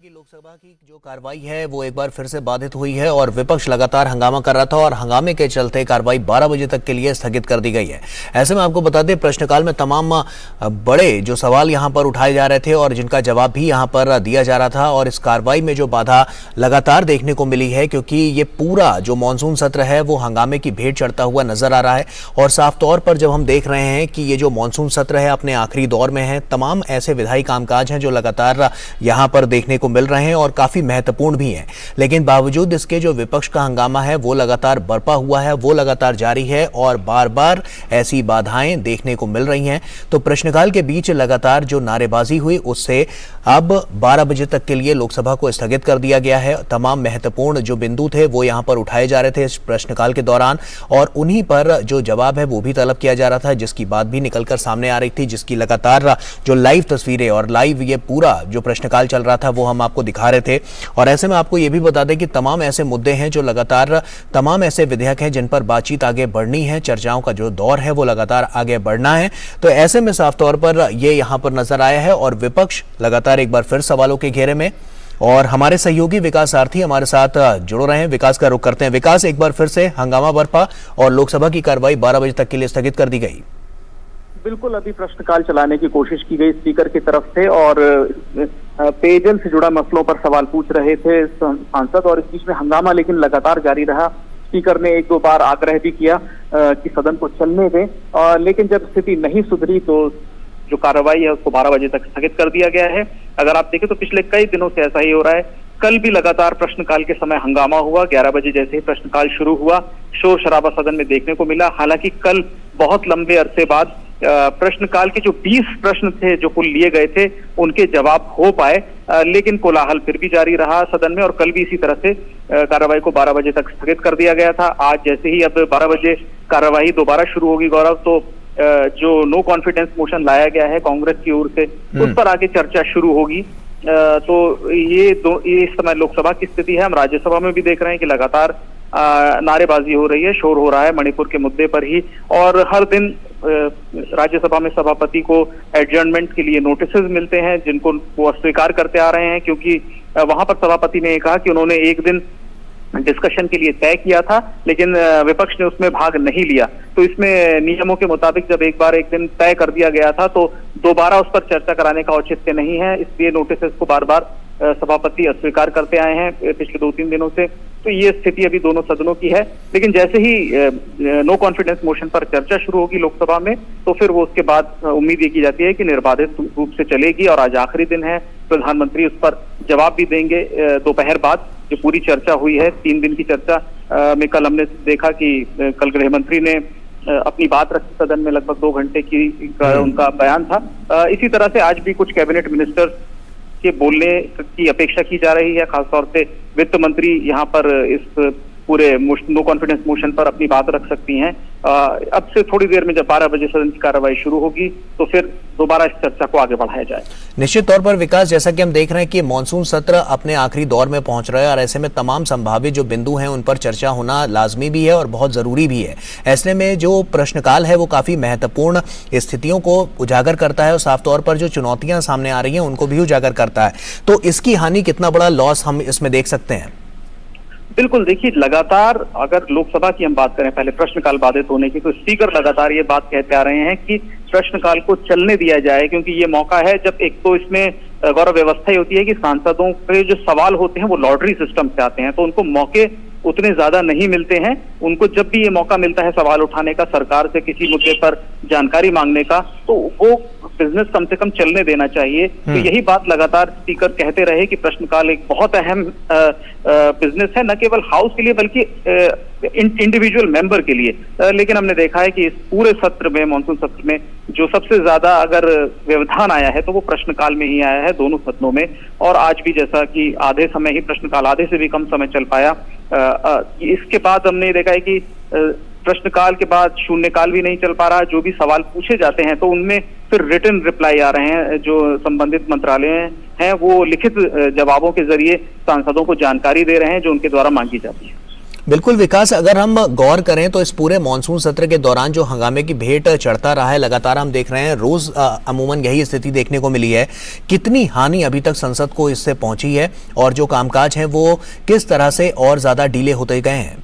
कि लोकसभा की जो कार्रवाई है वो एक बार फिर से बाधित हुई है और विपक्ष लगातार हंगामा कर रहा था और हंगामे के चलते कार्रवाई 12 बजे तक के लिए स्थगित कर दी गई है। ऐसे में आपको बता दें, प्रश्नकाल में तमाम बड़े जो सवाल यहां पर उठाए जा रहे थे और जिनका जवाब भी यहां पर दिया जा रहा था। और इस कार्रवाई में जो बाधा लगातार देखने को मिली है, क्योंकि ये पूरा जो मानसून सत्र है वो हंगामे की भेंट चढ़ता हुआ नजर आ रहा है। और साफ तौर पर जब हम देख रहे हैं कि ये जो मानसून सत्र है अपने आखिरी दौर में है, तमाम ऐसे विधायी कामकाज हैं जो लगातार यहां पर देखने को मिल रहे हैं और काफी महत्वपूर्ण भी हैं। लेकिन बावजूद इसके जो विपक्ष का हंगामा है वो लगातार बरपा हुआ है, वो लगातार जारी है और बार बार ऐसी बाधाएं देखने को मिल रही हैं। तो प्रश्नकाल के बीच लगातार जो नारेबाजी हुई उससे अब 12 बजे तक के लिए लोकसभा को स्थगित कर दिया गया है। तमाम महत्वपूर्ण जो बिंदु थे वो यहां पर उठाए जा रहे थे इस प्रश्नकाल के दौरान और उन्हीं पर जो जवाब है वो भी तलब किया जा रहा था, जिसकी बात भी निकलकर सामने आ रही थी, जिसकी लगातार जो लाइव तस्वीरें और लाइव ये पूरा जो प्रश्नकाल चल रहा था वो हम आपको दिखा रहे थे। और ऐसे में आपको यह भी बता दें कि तमाम ऐसे मुद्दे हैं जो लगातार, तमाम ऐसे विधेयक हैं जिन पर बातचीत आगे बढ़नी है, चर्चाओं का जो दौर है वो लगातार आगे बढ़ना है। तो ऐसे में साफ तौर पर ये यहां पर नजर आया है और विपक्ष लगातार एक बार फिर सवालों के घेरे में। और हमारे सहयोगी विकास सारथी हमारे साथ जुड़ रहे हैं। विकास का रुख करते हैं। विकास, एक बार फिर से हंगामा बरपा और लोकसभा की कार्रवाई 12 बजे तक के लिए स्थगित कर दी गई। बिल्कुल, अभी प्रश्नकाल चलाने की कोशिश की गई स्पीकर की तरफ से और पेयजल से जुड़ा मसलों पर सवाल पूछ रहे थे सांसद और इस बीच में हंगामा लेकिन लगातार जारी रहा। स्पीकर ने एक दो बार आग्रह भी किया कि सदन को चलने दें, लेकिन जब स्थिति नहीं सुधरी तो जो कार्रवाई है उसको 12 बजे तक स्थगित कर दिया गया है। अगर आप देखें तो पिछले कई दिनों से ऐसा ही हो रहा है। कल भी लगातार प्रश्नकाल के समय हंगामा हुआ। 11 बजे जैसे ही प्रश्नकाल शुरू हुआ शोर शराबा सदन में देखने को मिला। हालांकि कल बहुत लंबे अरसे बाद प्रश्नकाल के जो 20 प्रश्न थे जो कुल लिए गए थे उनके जवाब हो पाए, लेकिन कोलाहल फिर भी जारी रहा सदन में और कल भी इसी तरह से कार्रवाई को 12 बजे तक स्थगित कर दिया गया था। आज जैसे ही अब 12 बजे कार्रवाई दोबारा शुरू होगी गौरव, तो जो नो कॉन्फिडेंस मोशन लाया गया है कांग्रेस की ओर से उस पर आगे चर्चा शुरू होगी। तो ये इस समय लोकसभा की स्थिति है। हम राज्यसभा में भी देख रहे हैं कि लगातार नारेबाजी हो रही है, शोर हो रहा है मणिपुर के मुद्दे पर ही। और हर दिन राज्यसभा में सभापति को एडजर्नमेंट के लिए नोटिसेस मिलते हैं जिनको वो अस्वीकार करते आ रहे हैं, क्योंकि वहां पर सभापति ने कहा कि उन्होंने एक दिन डिस्कशन के लिए तय किया था लेकिन विपक्ष ने उसमें भाग नहीं लिया। तो इसमें नियमों के मुताबिक जब एक बार एक दिन तय कर दिया गया था तो दोबारा उस पर चर्चा कराने का औचित्य नहीं है, इसलिए नोटिस को बार बार सभापति अस्वीकार करते आए हैं पिछले 2-3 दिनों से। तो ये स्थिति अभी दोनों सदनों की है। लेकिन जैसे ही नो कॉन्फिडेंस मोशन पर चर्चा शुरू होगी लोकसभा में तो फिर वो उसके बाद उम्मीद ये की जाती है कि निर्बाधित रूप से चलेगी और आज आखिरी दिन है। प्रधानमंत्री उस पर जवाब भी देंगे दोपहर बाद। जो पूरी चर्चा हुई है 3 दिन की चर्चा में कल हमने देखा कि कल गृह मंत्री ने अपनी बात रखी सदन में, लगभग 2 घंटे की उनका बयान था। इसी तरह से आज भी कुछ कैबिनेट मिनिस्टर्स के बोलने की अपेक्षा की जा रही है। खासतौर से वित्त मंत्री यहाँ पर इस पूरे नो कॉन्फिडेंस मोशन पर अपनी बात रख सकती हैं। अब से थोड़ी देर में जब 12 बजे सदन की कार्रवाई शुरू होगी तो फिर दोबारा इस चर्चा को आगे बढ़ाया जाए। निश्चित तौर पर विकास, जैसा कि हम देख रहे हैं कि मानसून सत्र अपने आखिरी दौर में पहुंच रहा है और ऐसे में तमाम संभावित जो बिंदु हैं उन पर चर्चा होना लाजमी भी है और बहुत जरूरी भी है। ऐसे में जो प्रश्नकाल है वो काफी महत्वपूर्ण स्थितियों को उजागर करता है और साफ तौर पर जो चुनौतियां सामने आ रही हैं उनको भी उजागर करता है। तो इसकी हानि, कितना बड़ा लॉस हम इसमें देख सकते हैं? बिल्कुल, देखिए लगातार अगर लोकसभा की हम बात करें पहले प्रश्नकाल बाधित होने की, तो स्पीकर लगातार ये बात कहते आ रहे हैं कि प्रश्नकाल को चलने दिया जाए, क्योंकि ये मौका है जब एक तो इसमें गौरव व्यवस्था ही होती है कि सांसदों के जो सवाल होते हैं वो लॉटरी सिस्टम से आते हैं तो उनको मौके उतने ज्यादा नहीं मिलते हैं। उनको जब भी ये मौका मिलता है सवाल उठाने का, सरकार से किसी मुद्दे पर जानकारी मांगने का, तो वो बिजनेस कम से कम चलने देना चाहिए। तो यही बात लगातार स्पीकर कहते रहे कि प्रश्नकाल एक बहुत अहम बिजनेस है, न केवल हाउस के लिए बल्कि इंडिविजुअल मेंबर के लिए। लेकिन हमने देखा है कि इस पूरे सत्र में, मानसून सत्र में जो सबसे ज्यादा अगर व्यवधान आया है तो वो प्रश्नकाल में ही आया है दोनों सदनों में। और आज भी जैसा कि आधे समय ही प्रश्नकाल, आधे से भी कम समय चल पाया। इसके बाद हमने देखा है कि प्रश्नकाल के बाद शून्यकाल भी नहीं चल पा रहा। जो भी सवाल पूछे जाते हैं तो उनमें फिर रिटन रिप्लाई आ रहे हैं। जो संबंधित मंत्रालय हैं वो लिखित जवाबों के जरिए सांसदों को जानकारी दे रहे हैं जो उनके द्वारा मांगी जाती है। बिल्कुल विकास, अगर हम गौर करें तो इस पूरे मॉनसून सत्र के दौरान जो हंगामे की भेंट चढ़ता रहा है, लगातार हम देख रहे हैं, रोज अमूमन यही स्थिति देखने को मिली है। कितनी हानि अभी तक संसद को इससे पहुंची है और जो कामकाज है वो किस तरह से और ज्यादा डिले होते गए हैं?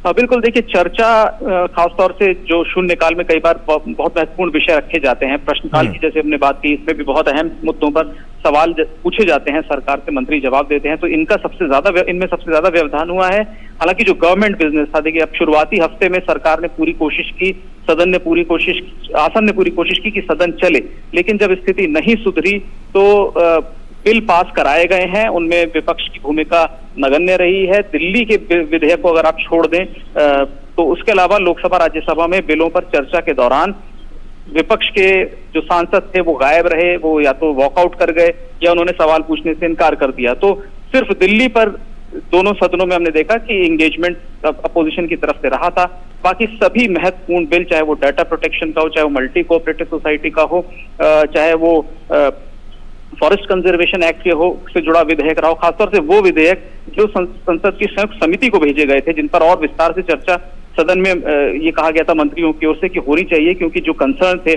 बिल्कुल, देखिए, चर्चा खासतौर से जो शून्यकाल में कई बार बहुत महत्वपूर्ण विषय रखे जाते हैं, प्रश्नकाल की जैसे हमने बात की, इसमें भी बहुत अहम मुद्दों पर सवाल पूछे जाते हैं, सरकार से मंत्री जवाब देते हैं, तो इनमें सबसे ज्यादा व्यवधान हुआ है। हालांकि जो गवर्नमेंट बिजनेस था, देखिए, अब शुरुआती हफ्ते में सरकार ने पूरी कोशिश की, आसन ने पूरी कोशिश की कि सदन चले, लेकिन जब स्थिति नहीं सुधरी तो बिल पास कराए गए हैं, उनमें विपक्ष की भूमिका नगण्य रही है। दिल्ली के विधेयक को अगर आप छोड़ दें तो उसके अलावा लोकसभा राज्यसभा में बिलों पर चर्चा के दौरान विपक्ष के जो सांसद थे वो गायब रहे, वो या तो वॉकआउट कर गए या उन्होंने सवाल पूछने से इनकार कर दिया। तो सिर्फ दिल्ली पर दोनों सदनों में हमने देखा कि एंगेजमेंट अपोजिशन की तरफ से रहा था। बाकी सभी महत्वपूर्ण बिल, चाहे वो डाटा प्रोटेक्शन का हो, चाहे वो मल्टी कोऑपरेटिव सोसाइटी का हो, चाहे वो फॉरेस्ट कंजर्वेशन एक्ट के हो से जुड़ा विधेयक रहा हो, खासतौर से वो विधेयक जो संसद की संयुक्त समिति को भेजे गए थे, जिन पर और विस्तार से चर्चा सदन में ये कहा गया था मंत्रियों की ओर से कि होनी चाहिए, क्योंकि जो कंसर्न थे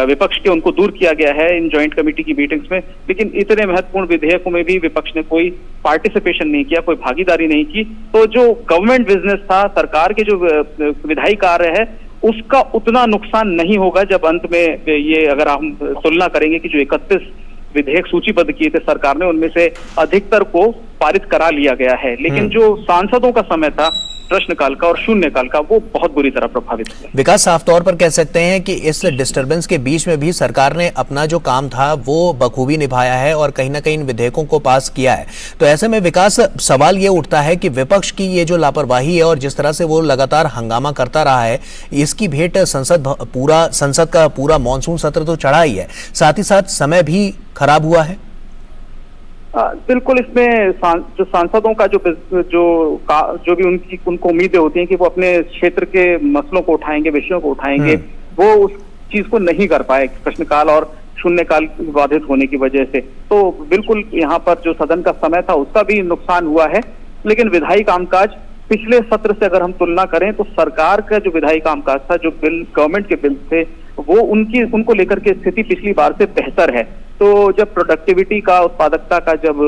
विपक्ष के उनको दूर किया गया है इन ज्वाइंट कमेटी की मीटिंग्स में। लेकिन इतने महत्वपूर्ण विधेयकों में भी विपक्ष ने कोई पार्टिसिपेशन नहीं किया, कोई भागीदारी नहीं की। तो जो गवर्नमेंट बिजनेस था, सरकार के जो विधायी कार्य है, उसका उतना नुकसान नहीं होगा जब अंत में ये, अगर हम तुलना करेंगे कि जो 31 विधेयक सूचीबद्ध किए थे सरकार ने, उनमें से अधिकतर को पारित करा लिया गया है। लेकिन जो सांसदों का समय था प्रश्नकाल का और शून्यकाल का, वो बहुत बुरी तरह प्रभावित हुआ। विकास, साफ तौर पर कह सकते हैं कि इस डिस्टरबेंस के बीच में भी सरकार ने अपना जो काम था वो बखूबी निभाया है और कहीं ना कहीं इन विधेयकों को पास किया है। तो ऐसे में विकास, सवाल ये उठता है कि विपक्ष की ये जो लापरवाही है और जिस तरह से वो लगातार हंगामा करता रहा है, इसकी भेंट संसद का पूरा मानसून सत्र तो चढ़ा ही है, साथ ही साथ समय भी खराब हुआ है। बिल्कुल, इसमें जो सांसदों का जो भी उनको उम्मीदें होती हैं कि वो अपने क्षेत्र के मसलों को उठाएंगे, विषयों को उठाएंगे, वो उस चीज को नहीं कर पाए प्रश्नकाल और शून्यकाल बाधित होने की वजह से। तो बिल्कुल यहाँ पर जो सदन का समय था उसका भी नुकसान हुआ है। लेकिन विधायी कामकाज पिछले सत्र से अगर हम तुलना करें तो सरकार का जो विधायी कामकाज था, जो बिल गवर्नमेंट के बिल थे, वो उनको लेकर के स्थिति पिछली बार से बेहतर है। तो जब प्रोडक्टिविटी का, उत्पादकता का जब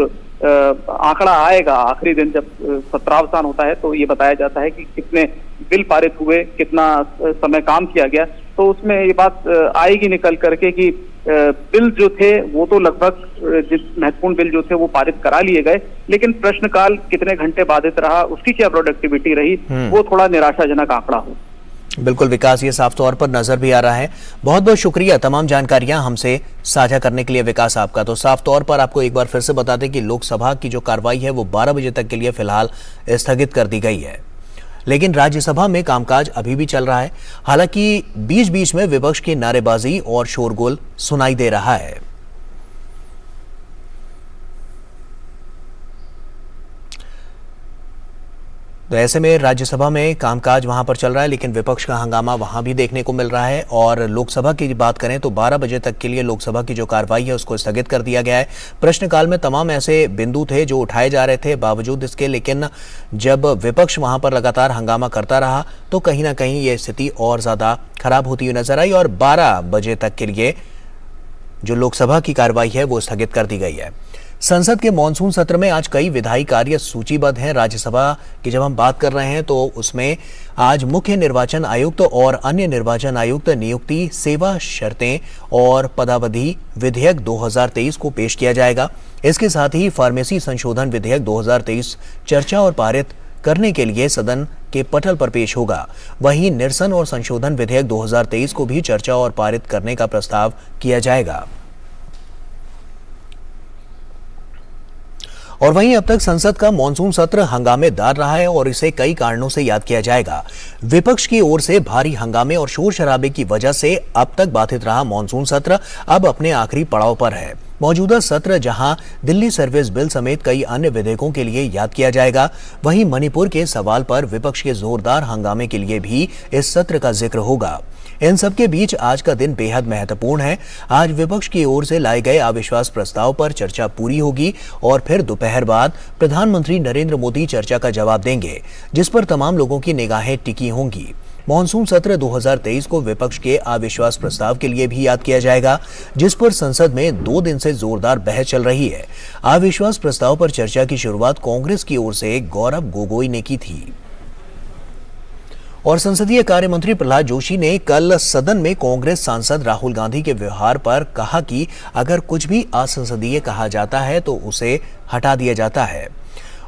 आंकड़ा आएगा आखिरी दिन, जब सत्रावसान होता है, तो ये बताया जाता है कि कितने बिल पारित हुए, कितना समय काम किया गया, तो उसमें ये बात आएगी निकल करके कि बिल जो थे वो तो लगभग महत्वपूर्ण बिल जो थे वो पारित करा लिए गए, लेकिन प्रश्नकाल कितने घंटे बाधित रहा, उसकी क्या प्रोडक्टिविटी रही, वो थोड़ा निराशाजनक आंकड़ा हो। बिल्कुल विकास, ये साफ तौर पर नजर भी आ रहा है। बहुत बहुत शुक्रिया तमाम जानकारियां हमसे साझा करने के लिए विकास आपका। तो साफ तौर पर आपको एक बार फिर से बता दें कि लोकसभा की जो कार्रवाई है वो 12 बजे तक के लिए फिलहाल स्थगित कर दी गई है, लेकिन राज्यसभा में कामकाज अभी भी चल रहा है। हालांकि बीच बीच में विपक्ष की नारेबाजी और शोरगुल सुनाई दे रहा है। तो ऐसे में राज्यसभा में कामकाज वहां पर चल रहा है, लेकिन विपक्ष का हंगामा वहां भी देखने को मिल रहा है। और लोकसभा की बात करें तो 12 बजे तक के लिए लोकसभा की जो कार्रवाई है उसको स्थगित कर दिया गया है। प्रश्नकाल में तमाम ऐसे बिंदु थे जो उठाए जा रहे थे बावजूद इसके, लेकिन जब विपक्ष वहां पर लगातार हंगामा करता रहा तो कहीं ना कहीं ये स्थिति और ज्यादा खराब होती हुई नजर आई और 12 बजे तक के लिए जो लोकसभा की कार्रवाई है वो स्थगित कर दी गई है। संसद के मॉनसून सत्र में आज कई विधायी कार्य सूचीबद्ध हैं। राज्यसभा की जब हम बात कर रहे हैं तो उसमें आज मुख्य निर्वाचन आयुक्त और अन्य निर्वाचन आयुक्त नियुक्ति, सेवा शर्तें और पदावधि विधेयक 2023 को पेश किया जाएगा। इसके साथ ही फार्मेसी संशोधन विधेयक 2023 चर्चा और पारित करने के लिए सदन के पटल पर पेश होगा। वहीं निरसन और संशोधन विधेयक 2023 को भी चर्चा और पारित करने का प्रस्ताव किया जाएगा। और वहीं अब तक संसद का मॉनसून सत्र हंगामेदार रहा है और इसे कई कारणों से याद किया जाएगा। विपक्ष की ओर से भारी हंगामे और शोर शराबे की वजह से अब तक बाधित रहा मॉनसून सत्र अब अपने आखिरी पड़ाव पर है। मौजूदा सत्र जहां दिल्ली सर्विस बिल समेत कई अन्य विधेयकों के लिए याद किया जाएगा, वहीं मणिपुर के सवाल पर विपक्ष के जोरदार हंगामे के लिए भी इस सत्र का जिक्र होगा। इन सब के बीच आज का दिन बेहद महत्वपूर्ण है। आज विपक्ष की ओर से लाए गए अविश्वास प्रस्ताव पर चर्चा पूरी होगी और फिर दोपहर बाद प्रधानमंत्री नरेंद्र मोदी चर्चा का जवाब देंगे, जिस पर तमाम लोगों की निगाहें टिकी होंगी। मॉनसून सत्र 2023 को विपक्ष के अविश्वास प्रस्ताव के लिए भी याद किया जाएगा, जिस पर संसद में 2 दिन से जोरदार बहस चल रही है। अविश्वास प्रस्ताव पर चर्चा की शुरुआत कांग्रेस की ओर से गौरव गोगोई ने की थी और संसदीय कार्य मंत्री प्रहलाद जोशी ने कल सदन में कांग्रेस सांसद राहुल गांधी के व्यवहार पर कहा कि अगर कुछ भी असंसदीय कहा जाता है तो उसे हटा दिया जाता है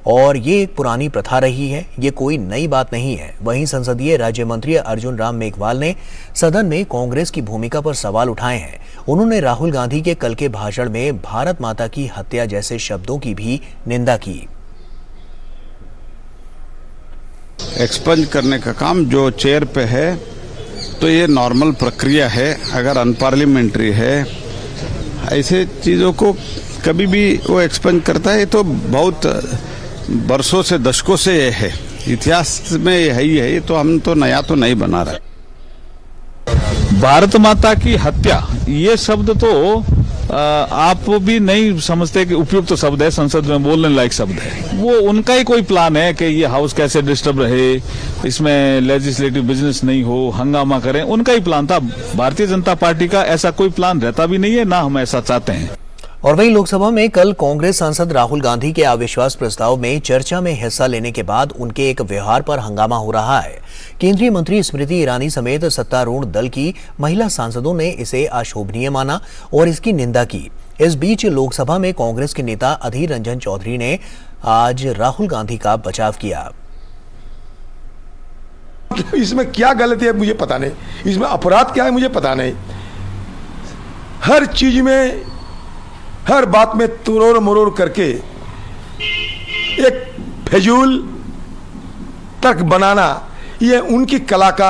और ये एक पुरानी प्रथा रही है, ये कोई नई बात नहीं है। वहीं संसदीय राज्य मंत्री अर्जुन राम मेघवाल ने सदन में कांग्रेस की भूमिका पर सवाल उठाए हैं। उन्होंने राहुल गांधी के कल के भाषण में भारत माता की हत्या जैसे शब्दों की भी निंदा की। एक्सपंज करने का काम जो चेयर पे है तो ये नॉर्मल प्रक्रिया है। अगर अनपार्लियामेंट्री है, ऐसे चीजों को कभी भी वो एक्सपंज करता है। तो बहुत बरसों से दशकों से ये है, इतिहास में यही है। ये तो हम तो नया तो नहीं बना रहे। भारत माता की हत्या ये शब्द तो आप भी नहीं समझते कि उपयुक्त तो शब्द है, संसद में बोलने लायक शब्द है। वो उनका ही कोई प्लान है कि ये हाउस कैसे डिस्टर्ब रहे, इसमें लेजिस्लेटिव बिजनेस नहीं हो, हंगामा करें, उनका ही प्लान था। भारतीय जनता पार्टी का ऐसा कोई प्लान रहता भी नहीं है, ना हम ऐसा चाहते हैं। और वहीं लोकसभा में कल कांग्रेस सांसद राहुल गांधी के अविश्वास प्रस्ताव में चर्चा में हिस्सा लेने के बाद उनके एक व्यवहार पर हंगामा हो रहा है। केंद्रीय मंत्री स्मृति ईरानी समेत सत्तारूढ़ दल की महिला सांसदों ने इसे अशोभनीय माना और इसकी निंदा की। इस बीच लोकसभा में कांग्रेस के नेता अधीर रंजन चौधरी ने आज राहुल गांधी का बचाव किया। इसमें क्या गलती है मुझे पता नहीं, इसमें अपराध क्या है मुझे पता नहीं। हर चीज में, हर बात में तुरोड़ मरोड़ करके एक फिजूल तर्क बनाना, ये उनकी कला का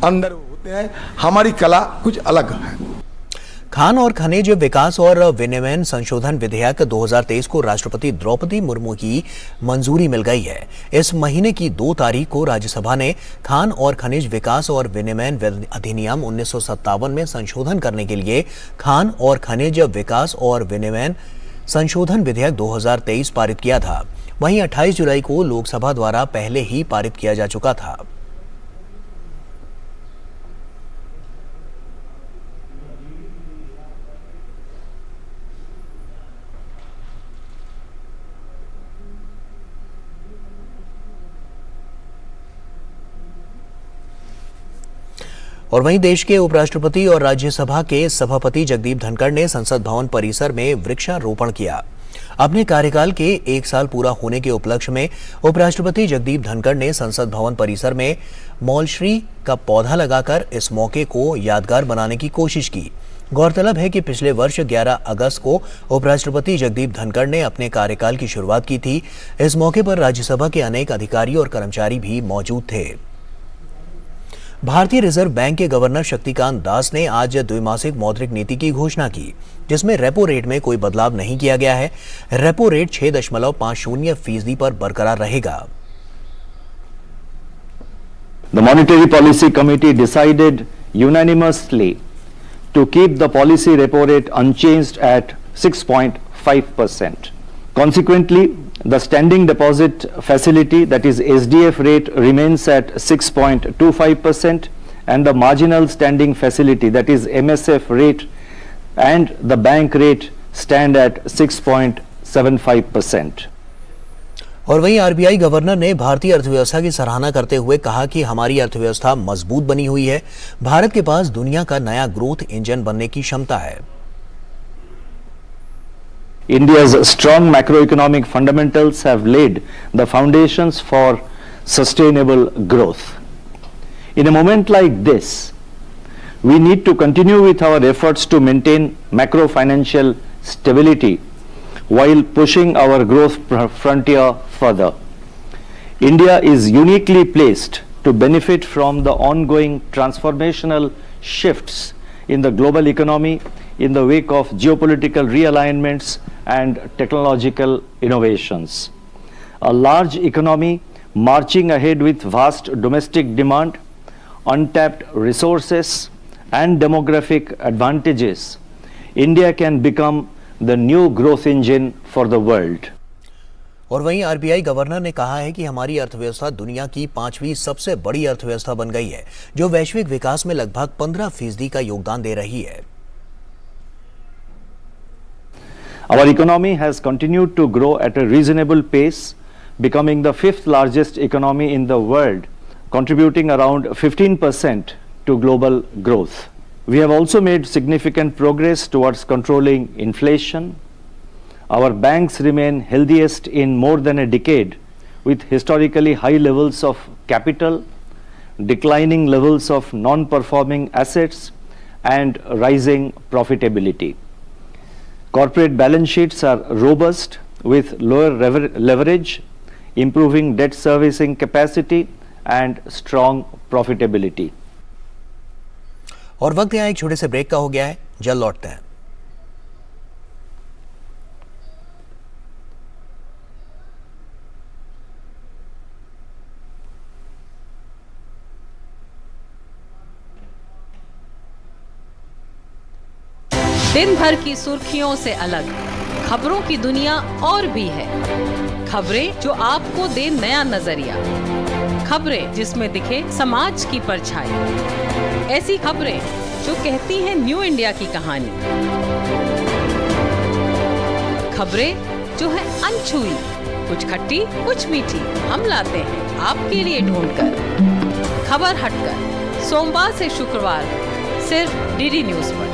अंदर होते हैं। हमारी कला कुछ अलग है। खान और खनिज विकास और विनिमय संशोधन विधेयक 2023 को राष्ट्रपति द्रौपदी मुर्मू की मंजूरी मिल गई है। इस महीने की 2 तारीख को राज्यसभा ने खान और खनिज विकास और विनिमय अधिनियम 1957 में संशोधन करने के लिए खान और खनिज विकास और विनिमय संशोधन विधेयक 2023 पारित किया था। वहीं 28 जुलाई को लोकसभा द्वारा पहले ही पारित किया जा चुका था। और वहीं देश के उपराष्ट्रपति और राज्यसभा के सभापति जगदीप धनखड़ ने संसद भवन परिसर में वृक्षारोपण किया। अपने कार्यकाल के 1 साल पूरा होने के उपलक्ष्य में उपराष्ट्रपति जगदीप धनखड़ ने संसद भवन परिसर में मौलश्री का पौधा लगाकर इस मौके को यादगार बनाने की कोशिश की। गौरतलब है कि पिछले वर्ष 11 अगस्त को उपराष्ट्रपति जगदीप धनखड़ ने अपने कार्यकाल की शुरुआत की थी। इस मौके पर राज्यसभा के अनेक अधिकारी और कर्मचारी भी मौजूद थे। भारतीय रिजर्व बैंक के गवर्नर शक्तिकांत दास ने आज द्विमासिक मौद्रिक नीति की घोषणा की, जिसमें रेपो रेट में कोई बदलाव नहीं किया गया है। रेपो रेट 6.50% पर बरकरार रहेगा। The Monetary Policy Committee decided unanimously to keep the policy repo rate unchanged at 6.5%. Consequently, the standing deposit facility, that is SDF rate, remains at 6.25% and the marginal standing facility, that is MSF rate, and the bank rate stand at 6.75%. और वहीं RBI governor ने भारतीय अर्थव्यवस्था की सराहना करते हुए कहा कि हमारी अर्थव्यवस्था मजबूत बनी हुई है। भारत के पास दुनिया का नया ग्रोथ इंजन बनने की क्षमता है। India's strong macroeconomic fundamentals have laid the foundations for sustainable growth. In a moment like this, we need to continue with our efforts to maintain macro-financial stability while pushing our growth frontier further. India is uniquely placed to benefit from the ongoing transformational shifts in the global economy in the wake of geopolitical realignments and technological innovations. A large economy marching ahead with vast domestic demand, untapped resources and demographic advantages, India can become the new growth engine for the world. और वहीं RBI governor ने कहा है कि हमारी अर्थव्यवस्था दुनिया की 5वीं सबसे बड़ी अर्थव्यवस्था बन गई है, जो वैश्विक विकास में लगभग 15% का योगदान दे रही है। Our economy has continued to grow at a reasonable pace, becoming the 5th largest economy in the world, contributing around 15% to global growth. We have also made significant progress towards controlling inflation. Our banks remain healthiest in more than a decade, with historically high levels of capital, declining levels of non-performing assets, and rising profitability. Corporate balance sheets are robust with lower leverage, improving debt servicing capacity and strong profitability. और वक्त यहाँ एक छोटे से break का हो गया है, जल्द लौटते हैं। दिन भर की सुर्खियों से अलग खबरों की दुनिया और भी है। खबरें जो आपको दे नया नजरिया, खबरें जिसमें दिखे समाज की परछाई, ऐसी खबरें जो कहती हैं न्यू इंडिया की कहानी, खबरें जो है अनछुई, कुछ खट्टी कुछ मीठी, हम लाते हैं आपके लिए ढूंढकर। खबर हटकर सोमवार से शुक्रवार सिर्फ डीडी न्यूज पर।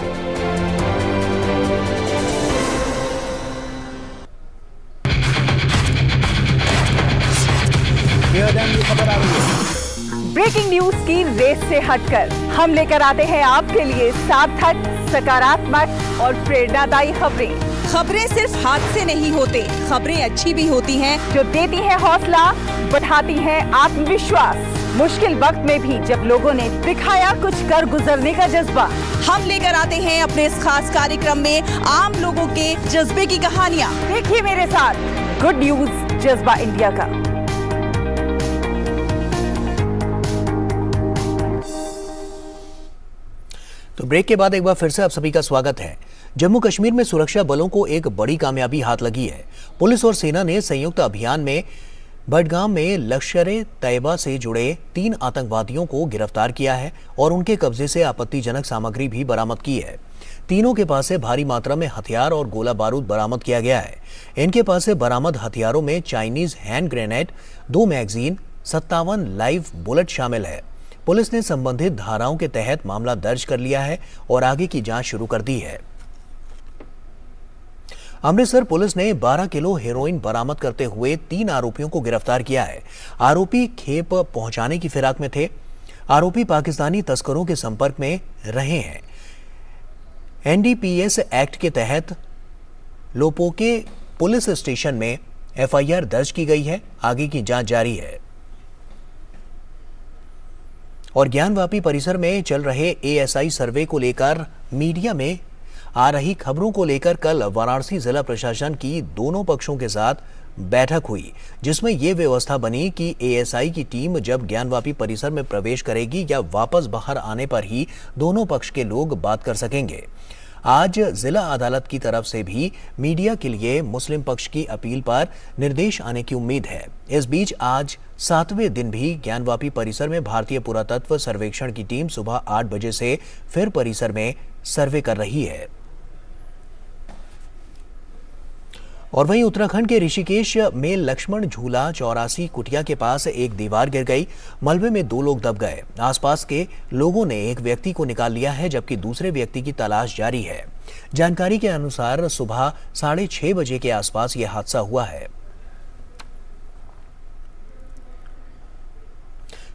ब्रेकिंग न्यूज की रेस से हटकर हम लेकर आते हैं आपके लिए सार्थक, सकारात्मक और प्रेरणादायी खबरें सिर्फ हाथ से नहीं होते, खबरें अच्छी भी होती हैं जो देती हैं हौसला, बढ़ाती हैं आत्मविश्वास। मुश्किल वक्त में भी जब लोगों ने दिखाया कुछ कर गुजरने का जज्बा, हम लेकर आते हैं अपने इस खास कार्यक्रम में आम लोगों के जज्बे की कहानियां। देखिए मेरे साथ गुड न्यूज जज्बा इंडिया का। तो ब्रेक के बाद एक बार फिर से आप सभी का स्वागत है। जम्मू कश्मीर में सुरक्षा बलों को एक बड़ी कामयाबी हाथ लगी है। पुलिस और सेना ने संयुक्त अभियान में बडगाम में लश्कर-ए-तैयबा से जुड़े 3 आतंकवादियों को गिरफ्तार किया है और उनके कब्जे से आपत्तिजनक सामग्री भी बरामद की है। तीनों के पास से भारी मात्रा में हथियार और गोला बारूद बरामद किया गया है। इनके पास से बरामद हथियारों में Chinese hand grenade, 2 magazine, 57 live bullet शामिल है। पुलिस ने संबंधित धाराओं के तहत मामला दर्ज कर लिया है और आगे की जांच शुरू कर दी है। अमृतसर पुलिस ने 12 किलो हेरोइन बरामद करते हुए 3 आरोपियों को गिरफ्तार किया है। आरोपी खेप पहुंचाने की फिराक में थे। आरोपी पाकिस्तानी तस्करों के संपर्क में रहे हैं। एनडीपीएस एक्ट के तहत लोपोके पुलिस स्टेशन में एफआईआर दर्ज की गई है। आगे की जांच जारी है। और ज्ञानवापी परिसर में चल रहे एएसआई सर्वे को लेकर मीडिया में आ रही खबरों को लेकर कल वाराणसी जिला प्रशासन की दोनों पक्षों के साथ बैठक हुई, जिसमें यह व्यवस्था बनी कि एएसआई की टीम जब ज्ञानवापी परिसर में प्रवेश करेगी या वापस बाहर आने पर ही दोनों पक्ष के लोग बात कर सकेंगे। आज जिला अदालत की तरफ से भी मीडिया के लिए मुस्लिम पक्ष की अपील पर निर्देश आने की उम्मीद है। इस बीच आज 7वें दिन भी ज्ञानवापी परिसर में भारतीय पुरातत्व सर्वेक्षण की टीम सुबह 8 बजे से फिर परिसर में सर्वे कर रही है। और वहीं उत्तराखंड के ऋषिकेश में लक्ष्मण झूला 84 कुटिया के पास एक दीवार गिर गई। मलबे में 2 लोग दब गए। आसपास के लोगों ने एक व्यक्ति को निकाल लिया है, जबकि दूसरे व्यक्ति की तलाश जारी है। जानकारी के अनुसार सुबह 6:30 बजे के आसपास यह हादसा हुआ है।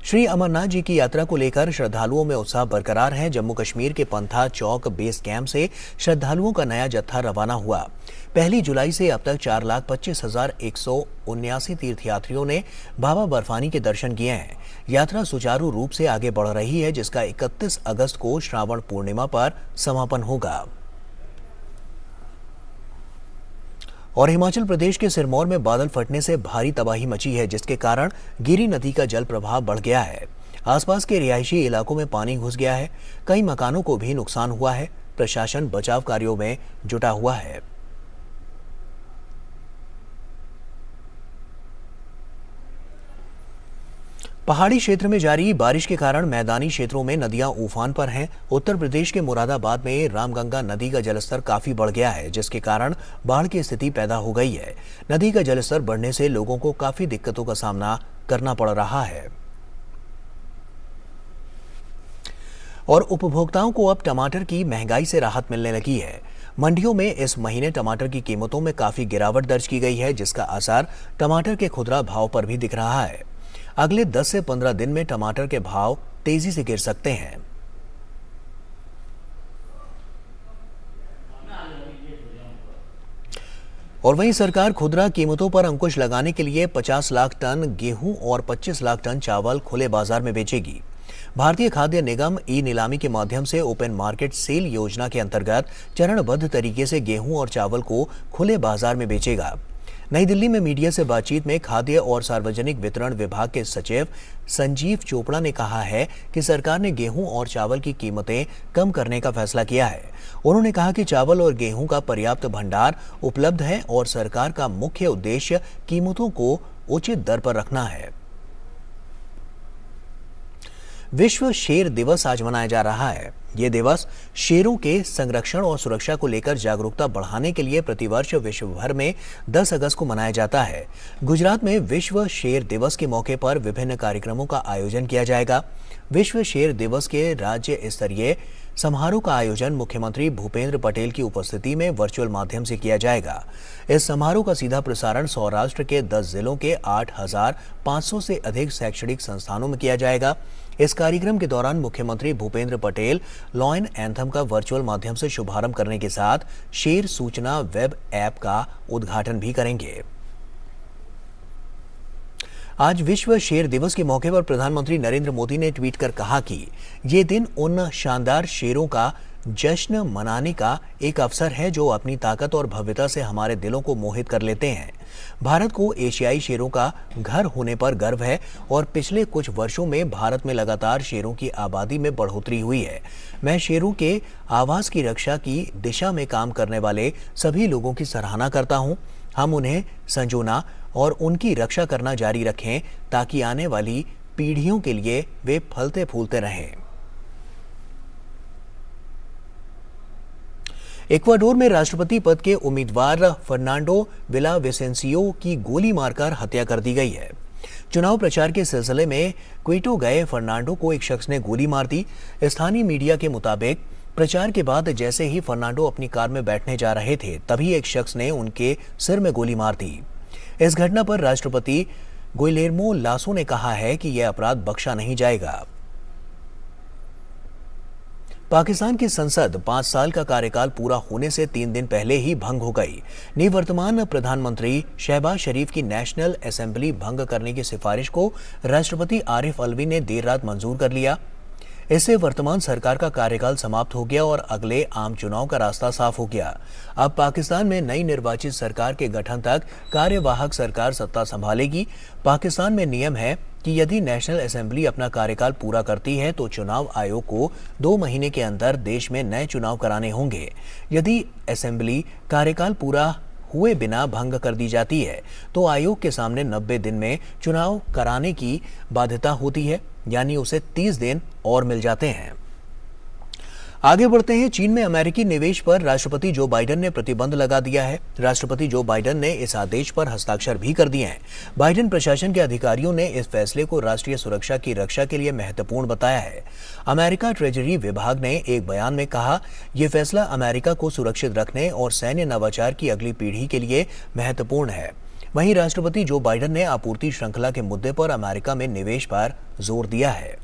श्री अमरनाथ जी की यात्रा को लेकर श्रद्धालुओं में उत्साह बरकरार है। जम्मू कश्मीर के पंथा चौक बेस कैंप से श्रद्धालुओं का नया जत्था रवाना हुआ। 1 जुलाई से अब तक 4,25,179 तीर्थयात्रियों ने बाबा बर्फानी के दर्शन किए हैं। यात्रा सुचारू रूप से आगे बढ़ रही है, जिसका 31 अगस्त को श्रावण पूर्णिमा पर समापन होगा। और हिमाचल प्रदेश के सिरमौर में बादल फटने से भारी तबाही मची है, जिसके कारण गिरी नदी का जल प्रवाह बढ़ गया है। आसपास के रिहायशी इलाकों में पानी घुस गया है। कई मकानों को भी नुकसान हुआ है। प्रशासन बचाव कार्यों में जुटा हुआ है। पहाड़ी क्षेत्र में जारी बारिश के कारण मैदानी क्षेत्रों में नदियां उफान पर हैं। उत्तर प्रदेश के मुरादाबाद में रामगंगा नदी का जलस्तर काफी बढ़ गया है, जिसके कारण बाढ़ की स्थिति पैदा हो गई है। नदी का जलस्तर बढ़ने से लोगों को काफी दिक्कतों का सामना करना पड़ रहा है और उपभोक्ताओं को अब टमाटर की महंगाई से राहत मिलने लगी है। मंडियों में इस महीने टमाटर की कीमतों में काफी गिरावट दर्ज की गई है, जिसका असर टमाटर के खुदरा भाव पर भी दिख रहा है। अगले 10 से 15 दिन में टमाटर के भाव तेजी से गिर सकते हैं। और वहीं सरकार खुदरा कीमतों पर अंकुश लगाने के लिए 50 लाख टन गेहूं और 25 लाख टन चावल खुले बाजार में बेचेगी। भारतीय खाद्य निगम ई नीलामी के माध्यम से ओपन मार्केट सेल योजना के अंतर्गत चरणबद्ध तरीके से गेहूं और चावल को खुले बाजार में बेचेगा। नई दिल्ली में मीडिया से बातचीत में खाद्य और सार्वजनिक वितरण विभाग के सचिव संजीव चोपड़ा ने कहा है कि सरकार ने गेहूं और चावल की कीमतें कम करने का फैसला किया है। उन्होंने कहा कि चावल और गेहूं का पर्याप्त भंडार उपलब्ध है और सरकार का मुख्य उद्देश्य कीमतों को उचित दर पर रखना है। विश्व शेर दिवस आज मनाया जा रहा है। ये दिवस शेरों के संरक्षण और सुरक्षा को लेकर जागरूकता बढ़ाने के लिए प्रतिवर्ष विश्व भर में 10 अगस्त को मनाया जाता है। गुजरात में विश्व शेर दिवस के मौके पर विभिन्न कार्यक्रमों का आयोजन किया जाएगा। विश्व शेर दिवस के राज्य स्तरीय समारोह का आयोजन मुख्यमंत्री भूपेंद्र पटेल की उपस्थिति में वर्चुअल माध्यम से किया जाएगा। इस समारोह का सीधा प्रसारण सौराष्ट्र के 10 जिलों के 8,500 से अधिक शैक्षणिक संस्थानों में किया जाएगा। इस कार्यक्रम के दौरान मुख्यमंत्री भूपेंद्र पटेल लॉयन एंथम का वर्चुअल माध्यम से शुभारंभ करने के साथ शेर सूचना वेब ऐप का उद्घाटन भी करेंगे। आज विश्व शेर दिवस के मौके पर प्रधानमंत्री नरेंद्र मोदी ने ट्वीट कर कहा कि ये दिन उन शानदार शेरों का जश्न मनाने का एक अवसर है जो अपनी ताकत और भव्यता से हमारे दिलों को मोहित कर लेते हैं। भारत को एशियाई शेरों का घर होने पर गर्व है और पिछले कुछ वर्षों में भारत में लगातार शेरों की आबादी में बढ़ोतरी हुई है। मैं शेरों के आवास की रक्षा की दिशा में काम करने वाले सभी लोगों की सराहना करता हूं। हम उन्हें संजोना और उनकी रक्षा करना जारी रखें ताकि आने वाली पीढ़ियों के लिए वे फलते फूलते रहें। इक्वाडोर में राष्ट्रपति पद के उम्मीदवार फर्नांडो विलाविसेंसियो की गोली मारकर हत्या कर दी गई है। चुनाव प्रचार के सिलसिले में क्विटो गए फर्नांडो को एक शख्स ने गोली मार दी। स्थानीय मीडिया के मुताबिक प्रचार के बाद जैसे ही फर्नांडो अपनी कार में बैठने जा रहे थे, तभी एक शख्स ने उनके सिर में गोली मार दी। इस घटना पर राष्ट्रपति गुइलेर्मो लासो ने कहा है कि यह अपराध बख्शा नहीं जाएगा। पाकिस्तान की संसद 5 साल का कार्यकाल पूरा होने से 3 दिन पहले ही भंग हो गई। निवर्तमान प्रधानमंत्री शहबाज शरीफ की नेशनल असेंबली भंग करने की सिफारिश को राष्ट्रपति आरिफ अलवी ने देर रात मंजूर कर लिया। इससे वर्तमान सरकार का कार्यकाल समाप्त हो गया और अगले आम चुनाव का रास्ता साफ हो गया। अब पाकिस्तान में नई निर्वाचित सरकार के गठन तक कार्यवाहक सरकार सत्ता संभालेगी। पाकिस्तान में नियम है कि यदि नेशनल असेंबली अपना कार्यकाल पूरा करती है तो चुनाव आयोग को 2 महीने के अंदर देश में नए चुनाव कराने होंगे। यदि असेंबली कार्यकाल पूरा हुए बिना भंग कर दी जाती है तो आयोग के सामने 90 दिन में चुनाव कराने की बाध्यता होती है, यानी उसे 30 दिन और मिल जाते हैं। आगे बढ़ते हैं। चीन में अमेरिकी निवेश पर राष्ट्रपति जो बाइडेन ने प्रतिबंध लगा दिया है। राष्ट्रपति जो बाइडेन ने इस आदेश पर हस्ताक्षर भी कर दिए हैं। बाइडेन प्रशासन के अधिकारियों ने इस फैसले को राष्ट्रीय सुरक्षा की रक्षा के लिए महत्वपूर्ण बताया है। अमेरिका ट्रेजरी विभाग ने एक बयान में कहा, यह फैसला अमेरिका को सुरक्षित रखने और सैन्य नवाचार की अगली पीढ़ी के लिए महत्वपूर्ण है। वहीं राष्ट्रपति जो बाइडेन ने आपूर्ति श्रृंखला के मुद्दे पर अमेरिका में निवेश पर जोर दिया है।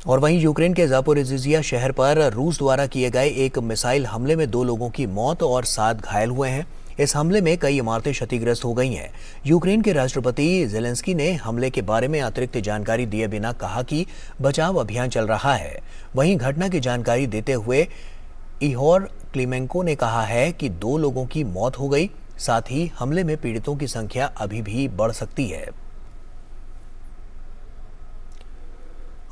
और वहीं यूक्रेन के ज़ापोरिज़िया शहर पर रूस द्वारा किए गए एक मिसाइल हमले में 2 लोगों की मौत और 7 घायल हुए हैं। इस हमले में कई इमारतें क्षतिग्रस्त हो गई हैं। यूक्रेन के राष्ट्रपति ज़ेलेंस्की ने हमले के बारे में अतिरिक्त जानकारी दिए बिना कहा कि बचाव अभियान चल रहा है। वहीं घटना की जानकारी देते हुए इहोर क्लीमेंको ने कहा है कि 2 लोगों की मौत हो गई, साथ ही हमले में पीड़ितों की संख्या अभी भी बढ़ सकती है।